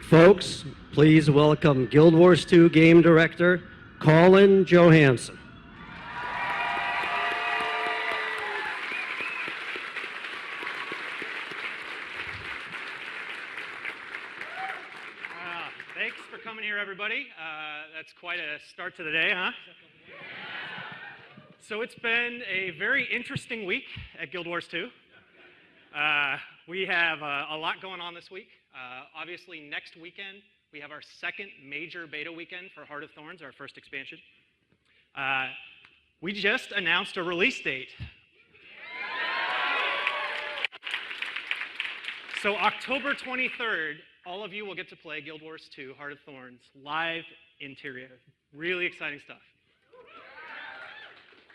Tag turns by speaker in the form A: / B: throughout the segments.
A: Folks, please welcome Guild Wars 2 Game Director Colin Johanson.
B: Thanks for coming here, everybody. That's quite a start to the day, huh? So it's been a very interesting week at Guild Wars 2. We have a lot going on this week. Obviously, next weekend, we have our second major beta weekend for Heart of Thorns, our first expansion. We just announced a release date. So October 23rd, all of you will get to play Guild Wars 2 Heart of Thorns live interior. Really exciting stuff.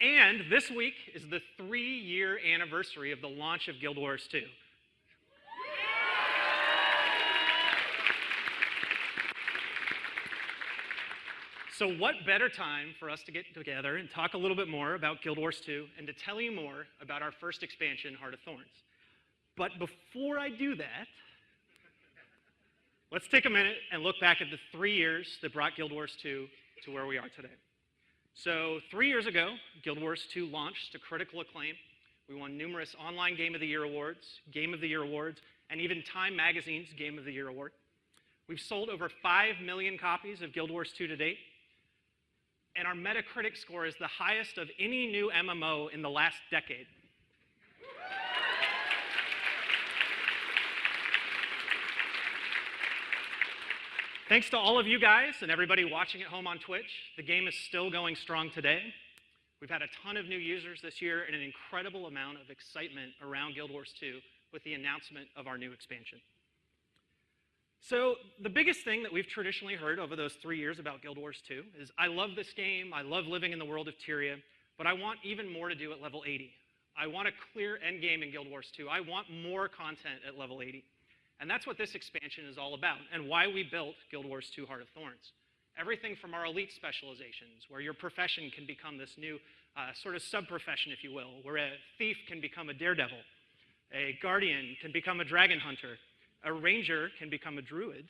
B: And this week is the 3-year anniversary of the launch of Guild Wars 2. So what better time for us to get together and talk a little bit more about Guild Wars 2 and to tell you more about our first expansion, Heart of Thorns. But before I do that, let's take a minute and look back at the 3 years that brought Guild Wars 2 to where we are today. So 3 years ago, Guild Wars 2 launched to critical acclaim. We won numerous Online Game of the Year awards, Game of the Year awards, and even Time Magazine's Game of the Year award. We've sold over 5 million copies of Guild Wars 2 to date, and our Metacritic score is the highest of any new MMO in the last decade. Thanks to all of you guys and everybody watching at home on Twitch, the game is still going strong today. We've had a ton of new users this year and an incredible amount of excitement around Guild Wars 2 with the announcement of our new expansion. So the biggest thing that we've traditionally heard over those 3 years about Guild Wars 2 is, I love this game, I love living in the world of Tyria, but I want even more to do at level 80. I want a clear end game in Guild Wars 2. I want more content at level 80. And that's what this expansion is all about, and why we built Guild Wars 2 Heart of Thorns. Everything from our elite specializations, where your profession can become this new sort of sub-profession, if you will, where a thief can become a daredevil, a guardian can become a dragon hunter, a ranger can become a druid.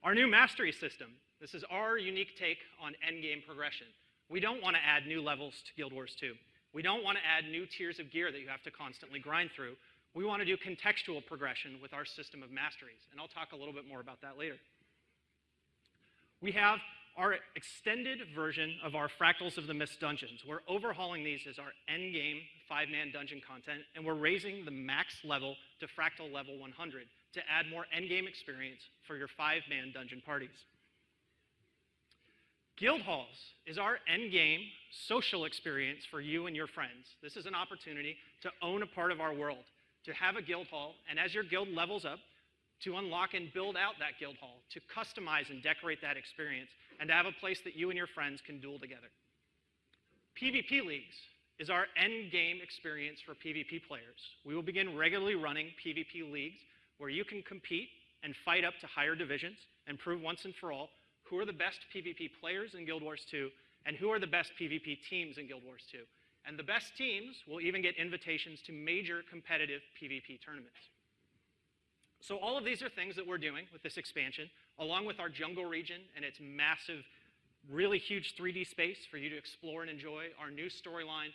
B: Our new mastery system, this is our unique take on endgame progression. We don't want to add new levels to Guild Wars 2. We don't want to add new tiers of gear that you have to constantly grind through. We want to do contextual progression with our system of masteries, and I'll talk a little bit more about that later. We have our extended version of our Fractals of the Mist dungeons. We're overhauling these as our endgame 5-man dungeon content, and we're raising the max level to Fractal level 100 to add more endgame experience for your 5-man dungeon parties. Guild Halls is our endgame social experience for you and your friends. This is an opportunity to own a part of our world, to have a guild hall, and as your guild levels up, to unlock and build out that guild hall, to customize and decorate that experience, and to have a place that you and your friends can duel together. PvP Leagues is our end game experience for PvP players. We will begin regularly running PvP Leagues where you can compete and fight up to higher divisions and prove once and for all who are the best PvP players in Guild Wars 2 and who are the best PvP teams in Guild Wars 2. And the best teams will even get invitations to major competitive PvP tournaments. So all of these are things that we're doing with this expansion, along with our jungle region and its massive, really huge 3D space for you to explore and enjoy, our new storyline,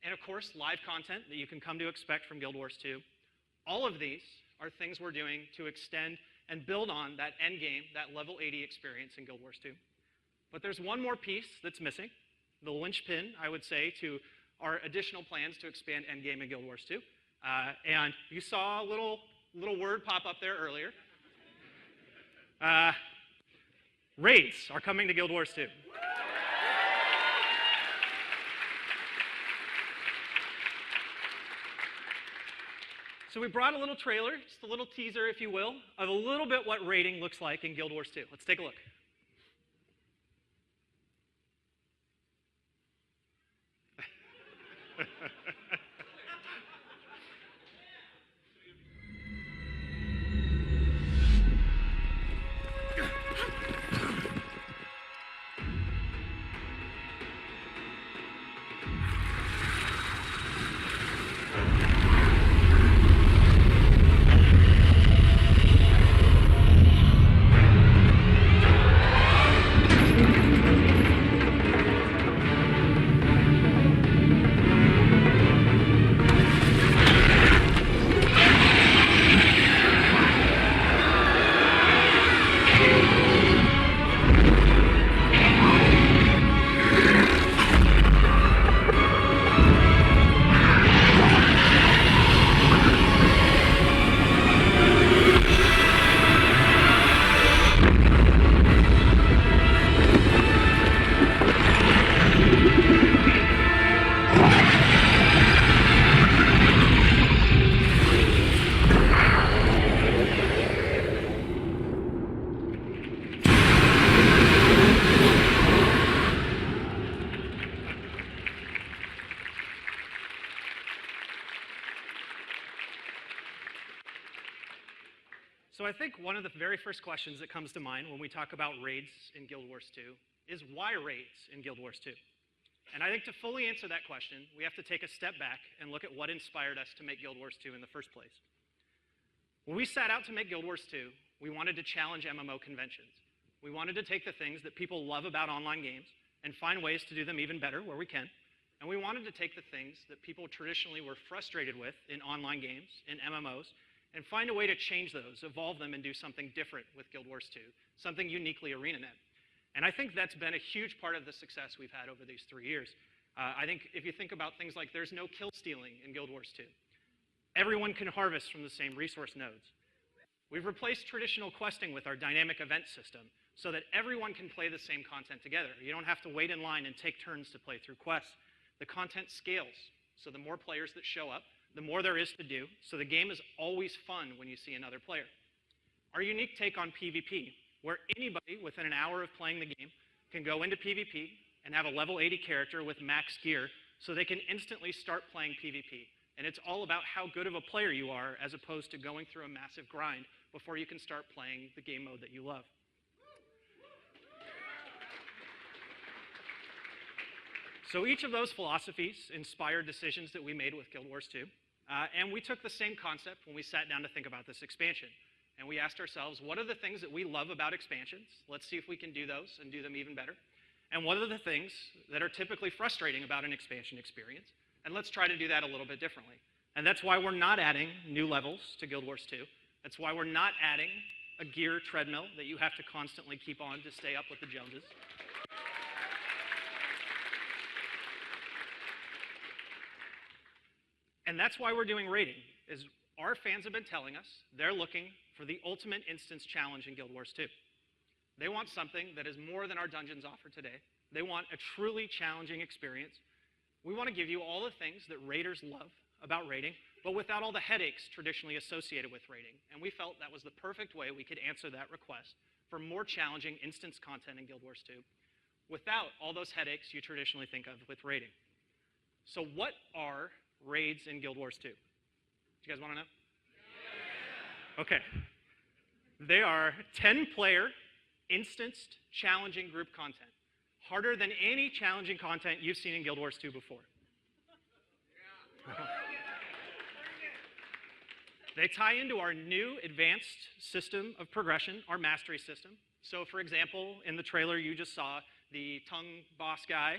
B: and of course, live content that you can come to expect from Guild Wars 2. All of these are things we're doing to extend and build on that end game, that level 80 experience in Guild Wars 2. But there's one more piece that's missing, the linchpin, I would say, to our additional plans to expand endgame in Guild Wars 2. And you saw a little word pop up there earlier. Raids are coming to Guild Wars 2. So we brought a little trailer, just a little teaser, if you will, of a little bit what raiding looks like in Guild Wars 2. Let's take a look. So I think one of the very first questions that comes to mind when we talk about raids in Guild Wars 2 is why raids in Guild Wars 2? And I think to fully answer that question, we have to take a step back and look at what inspired us to make Guild Wars 2 in the first place. When we set out to make Guild Wars 2, we wanted to challenge MMO conventions. We wanted to take the things that people love about online games and find ways to do them even better where we can. And we wanted to take the things that people traditionally were frustrated with in online games, in MMOs, and find a way to change those, evolve them, and do something different with Guild Wars 2, something uniquely ArenaNet. And I think that's been a huge part of the success we've had over these 3 years. I think if you think about things like there's no kill stealing in Guild Wars 2. Everyone can harvest from the same resource nodes. We've replaced traditional questing with our dynamic event system so that everyone can play the same content together. You don't have to wait in line and take turns to play through quests. The content scales, so the more players that show up, the more there is to do, so the game is always fun when you see another player. Our unique take on PvP, where anybody within an hour of playing the game can go into PvP and have a level 80 character with max gear so they can instantly start playing PvP. And it's all about how good of a player you are as opposed to going through a massive grind before you can start playing the game mode that you love. So each of those philosophies inspired decisions that we made with Guild Wars 2. And we took the same concept when we sat down to think about this expansion. And we asked ourselves, what are the things that we love about expansions? Let's see if we can do those and do them even better. And what are the things that are typically frustrating about an expansion experience? And let's try to do that a little bit differently. And that's why we're not adding new levels to Guild Wars 2. That's why we're not adding a gear treadmill that you have to constantly keep on to stay up with the Joneses. And that's why we're doing raiding, is our fans have been telling us they're looking for the ultimate instance challenge in Guild Wars 2. They want something that is more than our dungeons offer today. They want a truly challenging experience. We want to give you all the things that raiders love about raiding, but without all the headaches traditionally associated with raiding. And we felt that was the perfect way we could answer that request for more challenging instance content in Guild Wars 2 without all those headaches you traditionally think of with raiding. So what are raids in Guild Wars 2? Do you guys want to know? Yeah. Okay. They are 10-player, instanced, challenging group content. Harder than any challenging content you've seen in Guild Wars 2 before. Yeah. They tie into our new advanced system of progression, our mastery system. So for example, in the trailer you just saw, the tongue boss guy,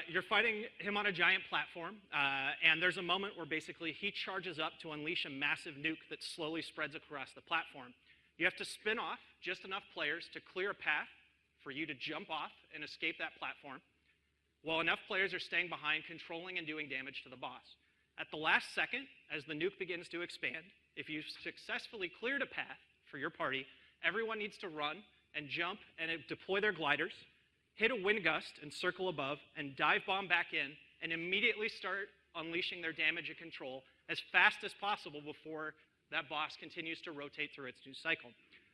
B: you're fighting him on a giant platform, and there's a moment where basically he charges up to unleash a massive nuke that slowly spreads across the platform. You have to spin off just enough players to clear a path for you to jump off and escape that platform, while enough players are staying behind, controlling and doing damage to the boss. At the last second, as the nuke begins to expand, if you've successfully cleared a path for your party, everyone needs to run and jump and deploy their gliders, hit a wind gust and circle above, and dive bomb back in, and immediately start unleashing their damage and control as fast as possible before that boss continues to rotate through its new cycle.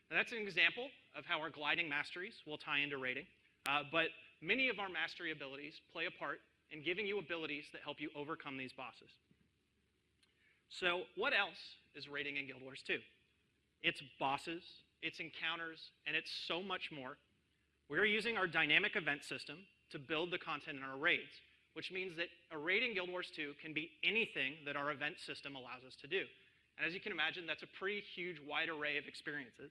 B: Now, that's an example of how our gliding masteries will tie into raiding, but many of our mastery abilities play a part in giving you abilities that help you overcome these bosses. So what else is raiding in Guild Wars 2? It's bosses, it's encounters, and it's so much more. We're using our dynamic event system to build the content in our raids, which means that a raid in Guild Wars 2 can be anything that our event system allows us to do. And as you can imagine, that's a pretty huge, wide array of experiences.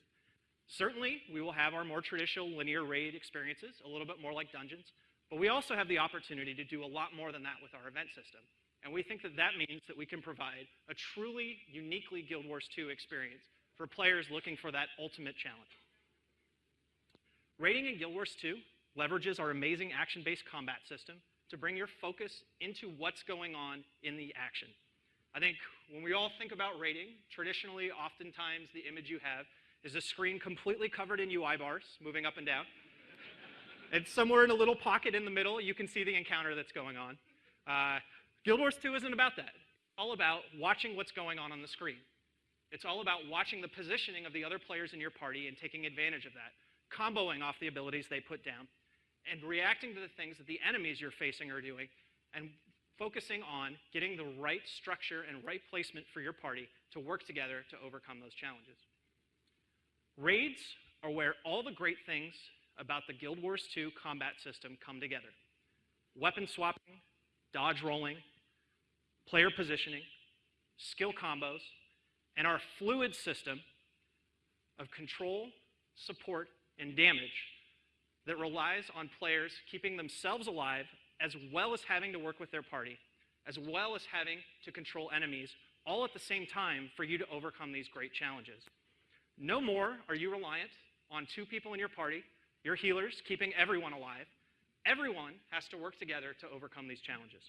B: Certainly, we will have our more traditional linear raid experiences, a little bit more like dungeons, but we also have the opportunity to do a lot more than that with our event system. And we think that that means that we can provide a truly, uniquely Guild Wars 2 experience for players looking for that ultimate challenge. Raiding in Guild Wars 2 leverages our amazing action-based combat system to bring your focus into what's going on in the action. I think when we all think about raiding, traditionally, oftentimes the image you have is a screen completely covered in UI bars moving up and down. And somewhere in a little pocket in the middle, you can see the encounter that's going on. Guild Wars 2 isn't about that. It's all about watching what's going on the screen. It's all about watching the positioning of the other players in your party and taking advantage of that, comboing off the abilities they put down, and reacting to the things that the enemies you're facing are doing, and focusing on getting the right structure and right placement for your party to work together to overcome those challenges. Raids are where all the great things about the Guild Wars 2 combat system come together. Weapon swapping, dodge rolling, player positioning, skill combos, and our fluid system of control, support, and damage that relies on players keeping themselves alive as well as having to work with their party, as well as having to control enemies, all at the same time for you to overcome these great challenges. No more are you reliant on 2 people in your party, your healers, keeping everyone alive. Everyone has to work together to overcome these challenges.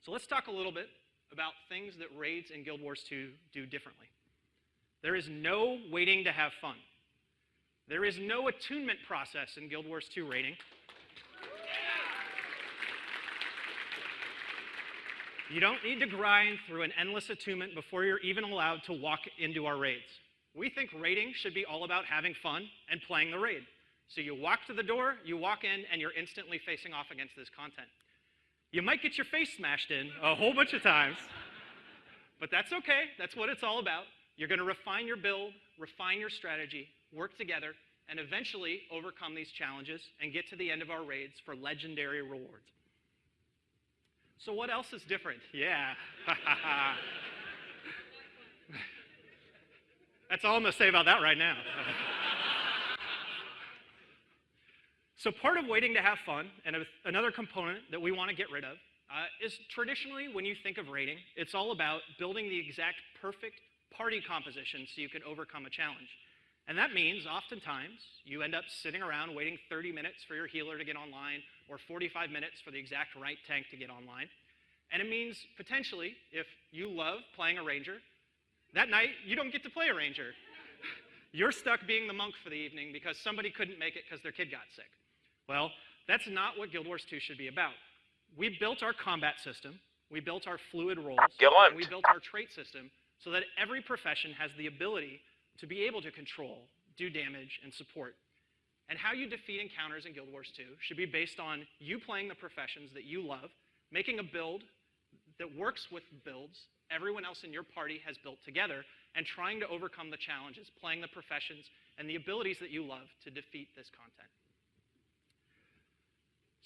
B: So let's talk a little bit about things that raids in Guild Wars 2 do differently. There is no waiting to have fun. There is no attunement process in Guild Wars 2 raiding. You don't need to grind through an endless attunement before you're even allowed to walk into our raids. We think raiding should be all about having fun and playing the raid. So you walk to the door, you walk in, and you're instantly facing off against this content. You might get your face smashed in a whole bunch of times, but that's okay. That's what it's all about. You're going to refine your build, refine your strategy, work together, and eventually overcome these challenges and get to the end of our raids for legendary rewards. So what else is different? Yeah. That's all I'm going to say about that right now. So part of waiting to have fun, and another component that we want to get rid of, is traditionally when you think of raiding, it's all about building the exact perfect party composition so you can overcome a challenge. And that means oftentimes you end up sitting around waiting 30 minutes for your healer to get online or 45 minutes for the exact right tank to get online. And it means potentially if you love playing a ranger, that night you don't get to play a ranger. You're stuck being the monk for the evening because somebody couldn't make it because their kid got sick. Well, that's not what Guild Wars 2 should be about. We built our combat system, we built our fluid roles, and we built our trait system so that every profession has the ability to be able to control, do damage, and support. And how you defeat encounters in Guild Wars 2 should be based on you playing the professions that you love, making a build that works with builds everyone else in your party has built together, and trying to overcome the challenges, playing the professions and the abilities that you love to defeat this content.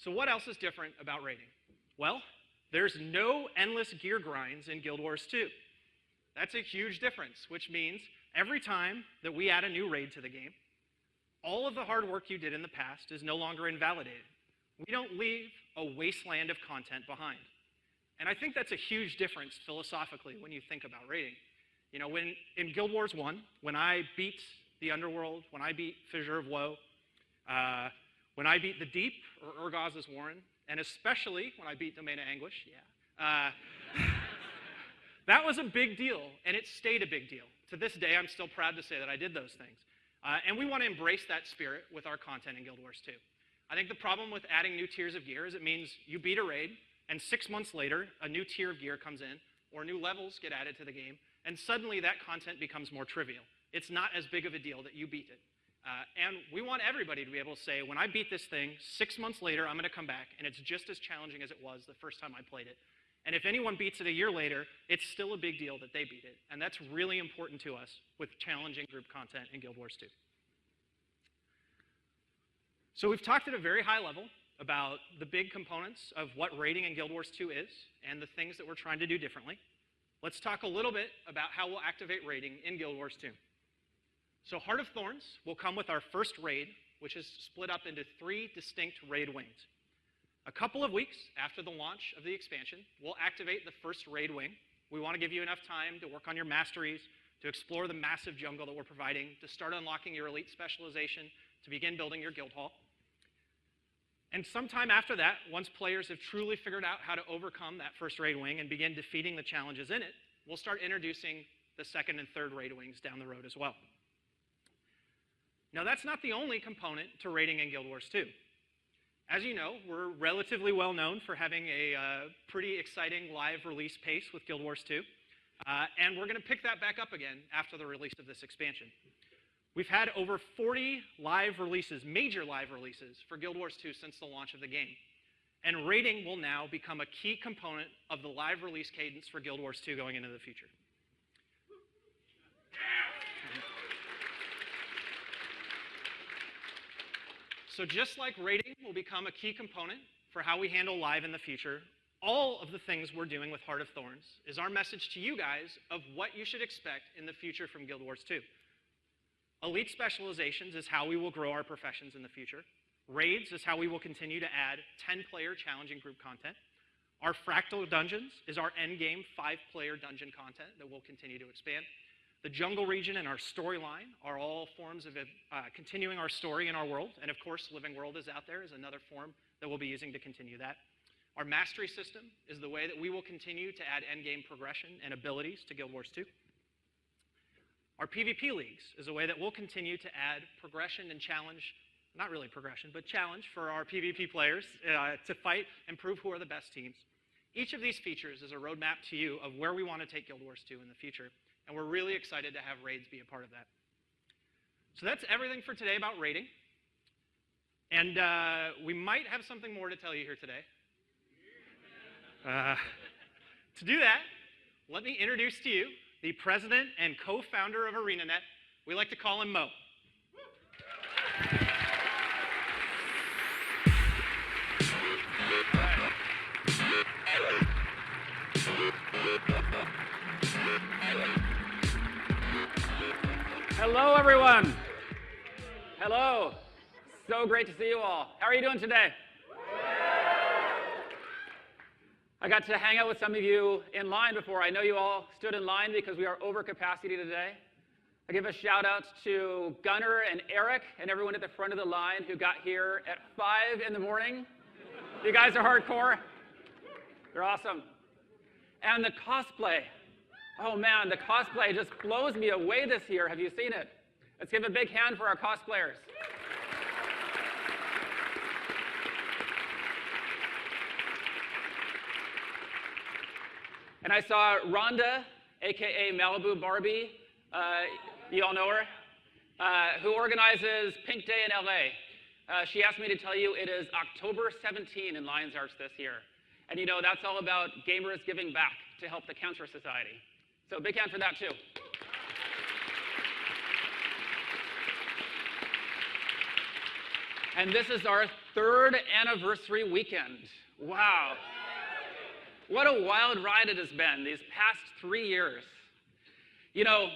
B: So what else is different about raiding? Well, there's no endless gear grinds in Guild Wars 2. That's a huge difference, which means every time that we add a new raid to the game, all of the hard work you did in the past is no longer invalidated. We don't leave a wasteland of content behind. And I think that's a huge difference philosophically when you think about raiding. You know, when in Guild Wars 1, when I beat the Underworld, when I beat Fissure of Woe, when I beat the Deep, or Urgaz's Warren, and especially when I beat Domain of Anguish, that was a big deal, and it stayed a big deal. To this day, I'm still proud to say that I did those things. And we want to embrace that spirit with our content in Guild Wars 2. I think the problem with adding new tiers of gear is it means you beat a raid, and 6 months later, a new tier of gear comes in, or new levels get added to the game, and suddenly that content becomes more trivial. It's not as big of a deal that you beat it. And we want everybody to be able to say, when I beat this thing, 6 months later, I'm going to come back, and it's just as challenging as it was the first time I played it. And if anyone beats it a year later, it's still a big deal that they beat it. And that's really important to us with challenging group content in Guild Wars 2. So we've talked at a very high level about the big components of what raiding in Guild Wars 2 is and the things that we're trying to do differently. Let's talk a little bit about how we'll activate raiding in Guild Wars 2. So Heart of Thorns will come with our first raid, which is split up into 3 distinct raid wings. A couple of weeks after the launch of the expansion, we'll activate the first raid wing. We want to give you enough time to work on your masteries, to explore the massive jungle that we're providing, to start unlocking your elite specialization, to begin building your guild hall. And sometime after that, once players have truly figured out how to overcome that first raid wing and begin defeating the challenges in it, we'll start introducing the second and third raid wings down the road as well. Now, that's not the only component to raiding in Guild Wars 2. As you know, we're relatively well known for having a pretty exciting live release pace with Guild Wars 2, and we're going to pick that back up again after the release of this expansion. We've had over 40 live releases, major live releases, for Guild Wars 2 since the launch of the game. And rating will now become a key component of the live release cadence for Guild Wars 2 going into the future. So just like rating will become a key component for how we handle live in the future, all of the things we're doing with Heart of Thorns is our message to you guys of what you should expect in the future from Guild Wars 2. Elite specializations is how we will grow our professions in the future. Raids is how we will continue to add 10-player challenging group content. Our fractal dungeons is our endgame 5-player dungeon content that will continue to expand. The jungle region and our storyline are all forms of continuing our story in our world. And of course, Living World is out there as another form that we'll be using to continue that. Our mastery system is the way that we will continue to add endgame progression and abilities to Guild Wars 2. Our PvP leagues is a way that we'll continue to add progression and challenge, not really progression, but challenge for our PvP players to fight and prove who are the best teams. Each of these features is a roadmap to you of where we want to take Guild Wars 2 in the future. And we're really excited to have raids be a part of that. So that's everything for today about raiding. And we might have something more to tell you here today. To do that, let me introduce to you the president and co-founder of ArenaNet. We like to call him Mo.
C: Hello, everyone. Hello. So great to see you all. How are you doing today? I got to hang out with some of you in line before. I know you all stood in line because we are over capacity today. I give a shout out to Gunnar and Eric and everyone at the front of the line who got here at 5 in the morning. You guys are hardcore. You're awesome. And the cosplay. Oh man, the cosplay just blows me away this year. Have you seen it? Let's give a big hand for our cosplayers. And I saw Rhonda, aka Malibu Barbie, you all know her, who organizes Pink Day in LA. She asked me to tell you it is October 17 in Lions Arts this year. And you know, that's all about gamers giving back to help the Cancer Society. So big hand for that too. And this is our 3rd anniversary weekend. Wow. What a wild ride it has been these past 3 years. You know,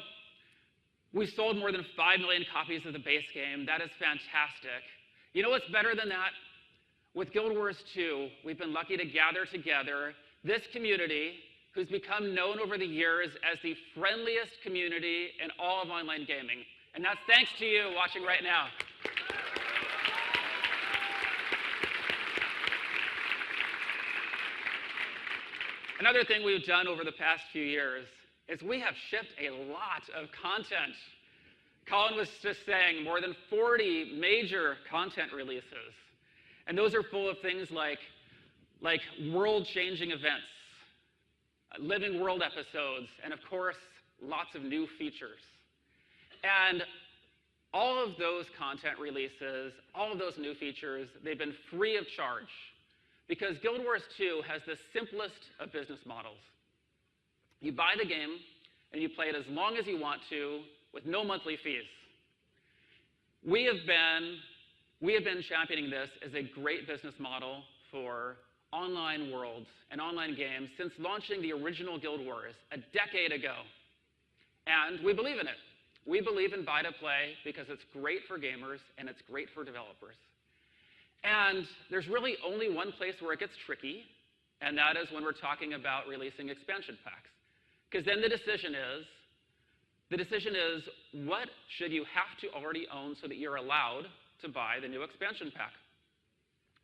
C: we sold more than 5 million copies of the base game. That is fantastic. You know what's better than that? With Guild Wars 2, we've been lucky to gather together this community who's become known over the years as the friendliest community in all of online gaming. And that's thanks to you watching right now. Another thing we've done over the past few years is we have shipped a lot of content. Colin was just saying more than 40 major content releases. And those are full of things like world-changing events, living world episodes, and of course, lots of new features. And all of those content releases, all of those new features, they've been free of charge because Guild Wars 2 has the simplest of business models. You buy the game and you play it as long as you want to with no monthly fees. We have been championing this as a great business model for online worlds and online games since launching the original Guild Wars a decade ago. And we believe in it. We believe in buy to play because it's great for gamers and it's great for developers. And there's really only one place where it gets tricky, and that is when we're talking about releasing expansion packs. Because then the decision is, what should you have to already own so that you're allowed to buy the new expansion pack?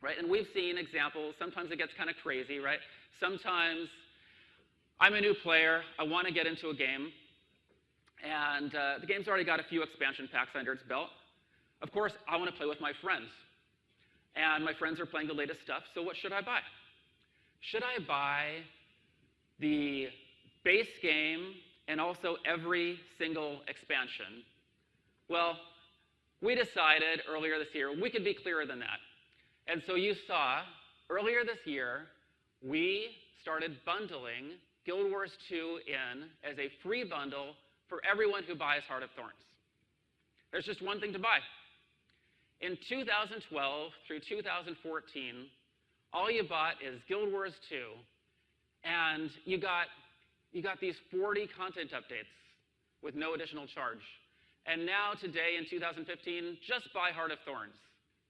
C: Right? And we've seen examples, sometimes it gets kind of crazy, right? Sometimes I'm a new player, I want to get into a game, and the game's already got a few expansion packs under its belt. Of course, I want to play with my friends. And my friends are playing the latest stuff, so what should I buy? Should I buy the base game and also every single expansion? Well, we decided earlier this year we could be clearer than that. And so you saw earlier this year, we started bundling Guild Wars 2 in as a free bundle for everyone who buys Heart of Thorns. There's just one thing to buy. In 2012 through 2014, all you bought is Guild Wars 2, and you got these 40 content updates with no additional charge. And now today in 2015, just buy Heart of Thorns.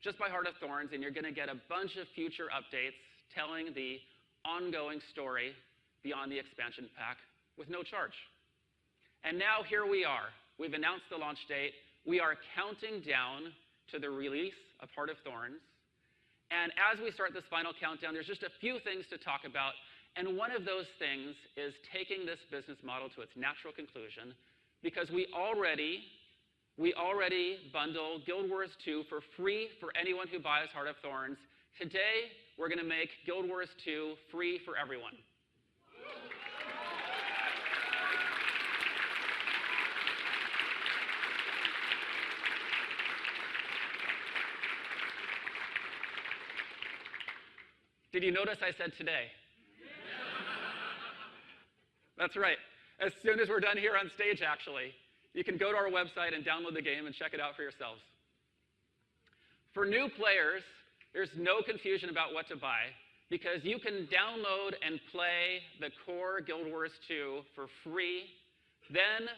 C: Just buy Heart of Thorns, and you're going to get a bunch of future updates telling the ongoing story beyond the expansion pack with no charge. And now here we are. We've announced the launch date. We are counting down to the release of Heart of Thorns. And as we start this final countdown, there's just a few things to talk about. And one of those things is taking this business model to its natural conclusion, because we already bundle Guild Wars 2 for free for anyone who buys Heart of Thorns. Today, we're going to make Guild Wars 2 free for everyone. Did you notice I said today? That's right. As soon as we're done here on stage, actually, you can go to our website and download the game and check it out for yourselves. For new players, there's no confusion about what to buy, because you can download and play the core Guild Wars 2 for free. Then,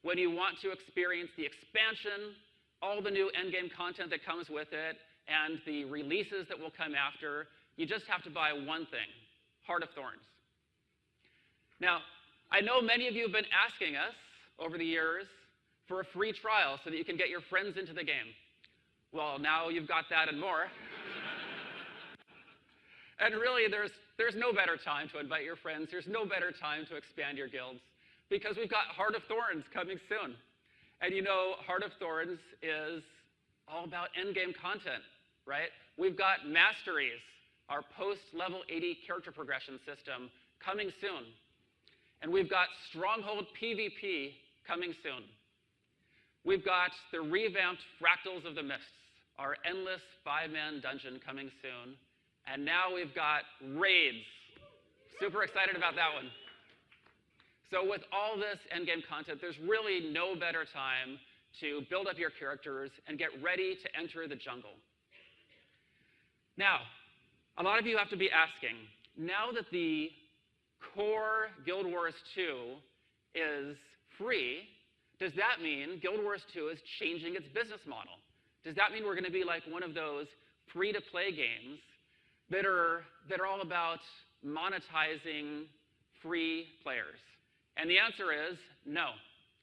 C: when you want to experience the expansion, all the new endgame content that comes with it, and the releases that will come after, you just have to buy one thing: Heart of Thorns. Now, I know many of you have been asking us over the years for a free trial so that you can get your friends into the game. Well, now you've got that and more. And really, there's no better time to invite your friends. There's no better time to expand your guilds, because we've got Heart of Thorns coming soon. And you know, Heart of Thorns is all about endgame content, right? We've got Masteries, our post-level 80 character progression system, coming soon. And we've got Stronghold PvP coming soon. We've got the revamped Fractals of the Mists, our endless 5-man dungeon, coming soon. And now we've got Raids. Super excited about that one. So with all this endgame content, there's really no better time to build up your characters and get ready to enter the jungle. Now, a lot of you have to be asking, now that the core Guild Wars 2 is free, does that mean Guild Wars 2 is changing its business model? Does that mean we're going to be like one of those free-to-play games that are all about monetizing free players? And the answer is no.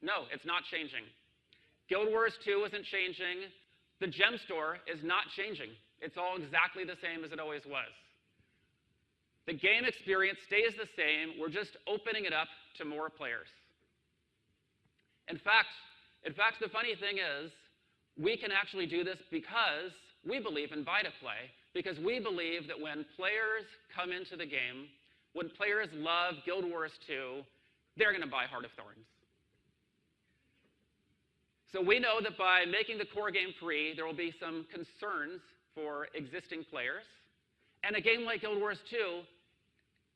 C: No, it's not changing. Guild Wars 2 isn't changing. The gem store is not changing. It's all exactly the same as it always was. The game experience stays the same. We're just opening it up to more players. In fact, the funny thing is, we can actually do this because we believe in buy-to-play, because we believe that when players come into the game, when players love Guild Wars 2, they're going to buy Heart of Thorns. So we know that by making the core game free, there will be some concerns for existing players. And a game like Guild Wars 2,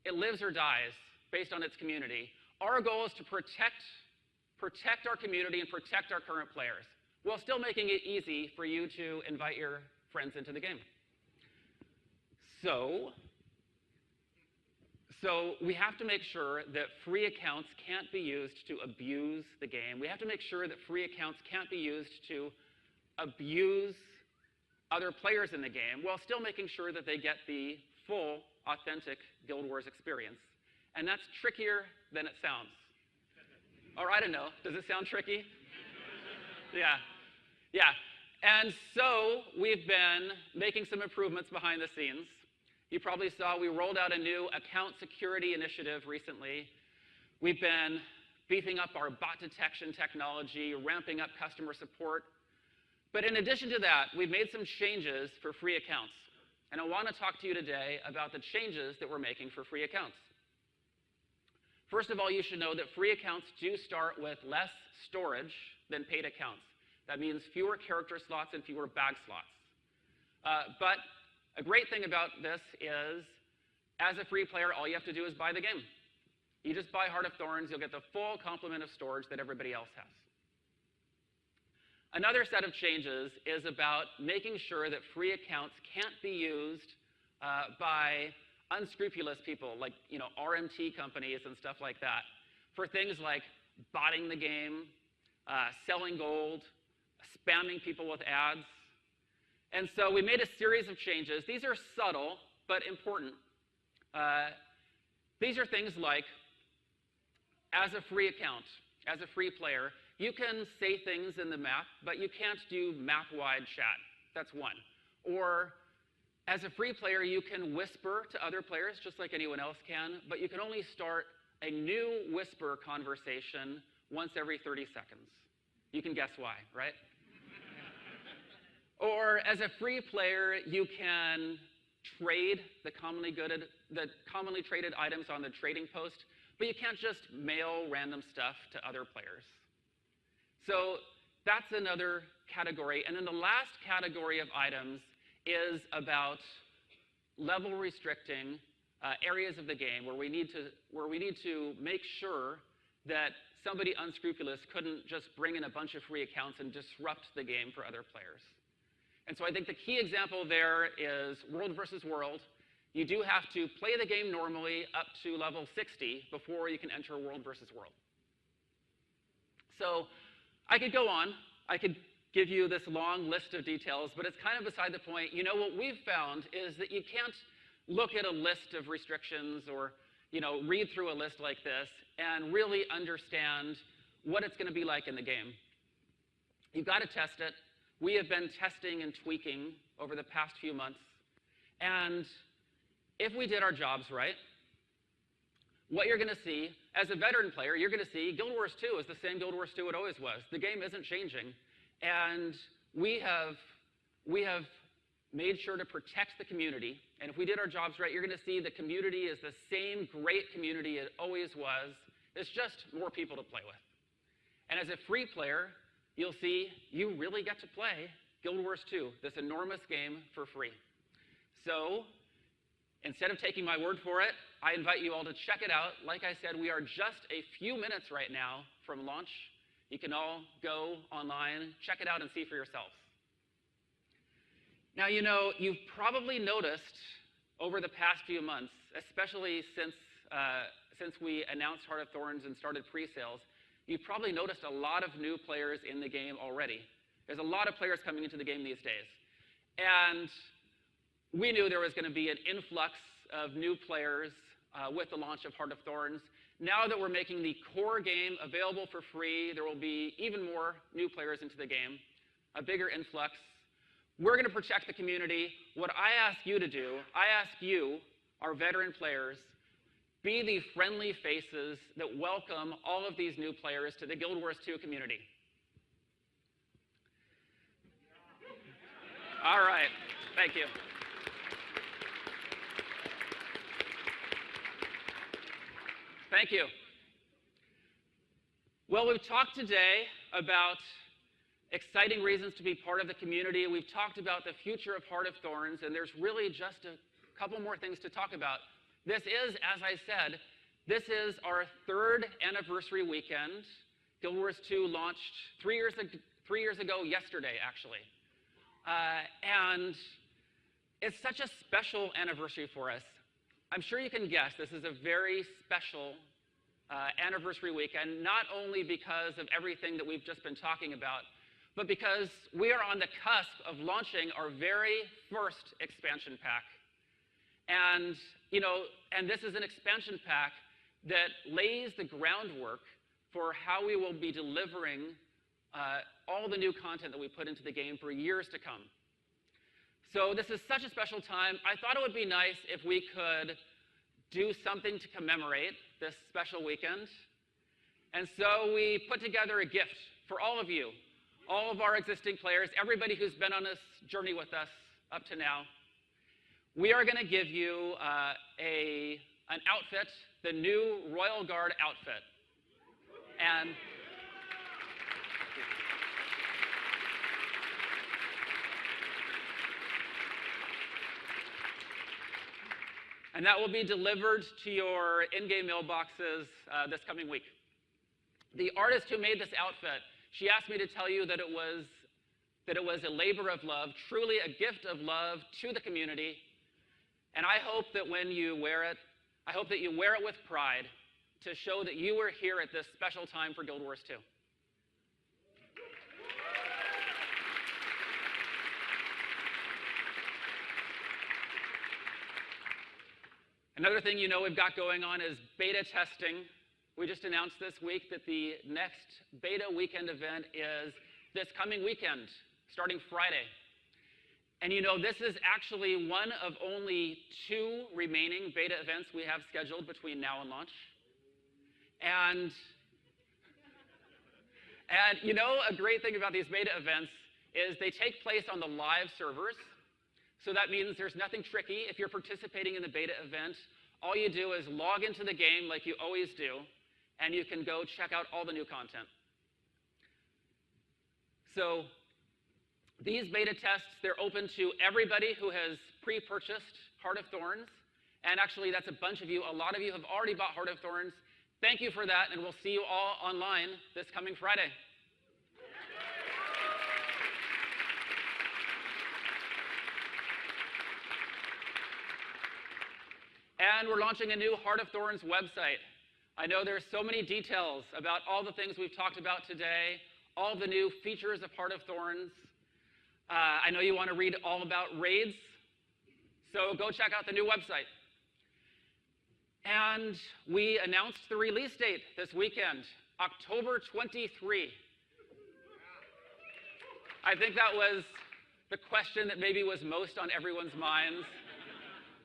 C: it lives or dies based on its community. Our goal is to protect our community and protect our current players, while still making it easy for you to invite your friends into the game. So we have to make sure that free accounts can't be used to abuse the game. We have to make sure that free accounts can't be used to abuse other players in the game, while still making sure that they get the full, authentic Guild Wars experience. And that's trickier than it sounds. Or I don't know, does it sound tricky? Yeah. And so we've been making some improvements behind the scenes. You probably saw we rolled out a new account security initiative recently. We've been beefing up our bot detection technology, ramping up customer support. But in addition to that, we've made some changes for free accounts. And I want to talk to you today about the changes that we're making for free accounts. First of all, you should know that free accounts do start with less storage than paid accounts. That means fewer character slots and fewer bag slots. But A great thing about this is, as a free player, all you have to do is buy the game. You just buy Heart of Thorns, you'll get the full complement of storage that everybody else has. Another set of changes is about making sure that free accounts can't be used by unscrupulous people like RMT companies and stuff like that for things like botting the game, selling gold, spamming people with ads. And so we made a series of changes. These are subtle but important. These are things like, as a free account, as a free player, you can say things in the map, but you can't do map-wide chat. That's one. Or, as a free player, you can whisper to other players just like anyone else can, but you can only start a new whisper conversation once every 30 seconds. You can guess why, right? Or, as a free player, you can trade the commonly traded items on the trading post, but you can't just mail random stuff to other players. So that's another category. And then the last category of items is about level restricting areas of the game where we need to make sure that somebody unscrupulous couldn't just bring in a bunch of free accounts and disrupt the game for other players. And so I think the key example there is World versus World. You do have to play the game normally up to level 60 before you can enter World versus World. So I could go on. I could give you this long list of details, but it's kind of beside the point. What we've found is that you can't look at a list of restrictions or read through a list like this and really understand what it's going to be like in the game. You've got to test it. We have been testing and tweaking over the past few months. And if we did our jobs right, what you're going to see, as a veteran player, you're going to see Guild Wars 2 is the same Guild Wars 2 it always was. The game isn't changing. And we have made sure to protect the community. And if we did our jobs right, you're going to see the community is the same great community it always was. It's just more people to play with. And as a free player, you'll see you really get to play Guild Wars 2, this enormous game, for free. So instead of taking my word for it, I invite you all to check it out. Like I said, we are just a few minutes right now from launch. You can all go online, check it out, and see for yourselves. Now, you've probably noticed over the past few months, especially since we announced Heart of Thorns and started pre-sales, you've probably noticed a lot of new players in the game already. There's a lot of players coming into the game these days. And we knew there was going to be an influx of new players with the launch of Heart of Thorns. Now that we're making the core game available for free, there will be even more new players into the game, a bigger influx. We're going to protect the community. What I ask you to do, I ask you, our veteran players, be the friendly faces that welcome all of these new players to the Guild Wars 2 community. All right, thank you. Thank you. Well, we've talked today about exciting reasons to be part of the community. We've talked about the future of Heart of Thorns, and there's really just a couple more things to talk about. This is, as I said, this is our 3rd anniversary weekend. Guild Wars 2 launched 3 years ago yesterday, actually. And it's such a special anniversary for us. I'm sure you can guess this is a very special anniversary weekend, not only because of everything that we've just been talking about, but because we are on the cusp of launching our very first expansion pack. And, and this is an expansion pack that lays the groundwork for how we will be delivering all the new content that we put into the game for years to come. So this is such a special time. I thought it would be nice if we could do something to commemorate this special weekend. And so we put together a gift for all of you, all of our existing players, everybody who's been on this journey with us up to now. We are going to give you an outfit, the new Royal Guard outfit. And And that will be delivered to your in-game mailboxes this coming week. The artist who made this outfit, she asked me to tell you that it was a labor of love, truly a gift of love to the community. And I hope that when you wear it, I hope that you wear it with pride to show that you were here at this special time for Guild Wars 2. Another thing you know we've got going on is beta testing. We just announced this week that the next beta weekend event is this coming weekend, starting Friday. And you know, this is actually one of only 2 remaining beta events we have scheduled between now and launch. And you know, a great thing about these beta events is they take place on the live servers. So that means there's nothing tricky. If you're participating in the beta event, all you do is log into the game like you always do, and you can go check out all the new content. So these beta tests, they're open to everybody who has pre-purchased Heart of Thorns. And actually, that's a bunch of you. A lot of you have already bought Heart of Thorns. Thank you for that, and we'll see you all online this coming Friday. And we're launching a new Heart of Thorns website. I know there's so many details about all the things we've talked about today, all the new features of Heart of Thorns. I know you want to read all about raids, so go check out the new website. And we announced the release date this weekend, October 23. I think that was the question that maybe was most on everyone's minds.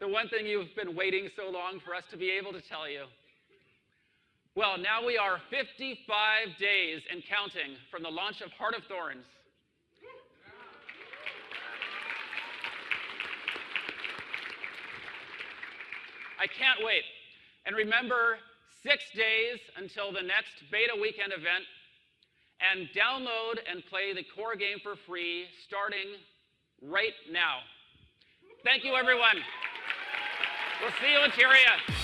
C: The one thing you've been waiting so long for us to be able to tell you. Well, now we are 55 days and counting from the launch of Heart of Thorns. I can't wait. And remember, 6 days until the next beta weekend event, and download and play the core game for free starting right now. Thank you, everyone. We'll see you in Tyria.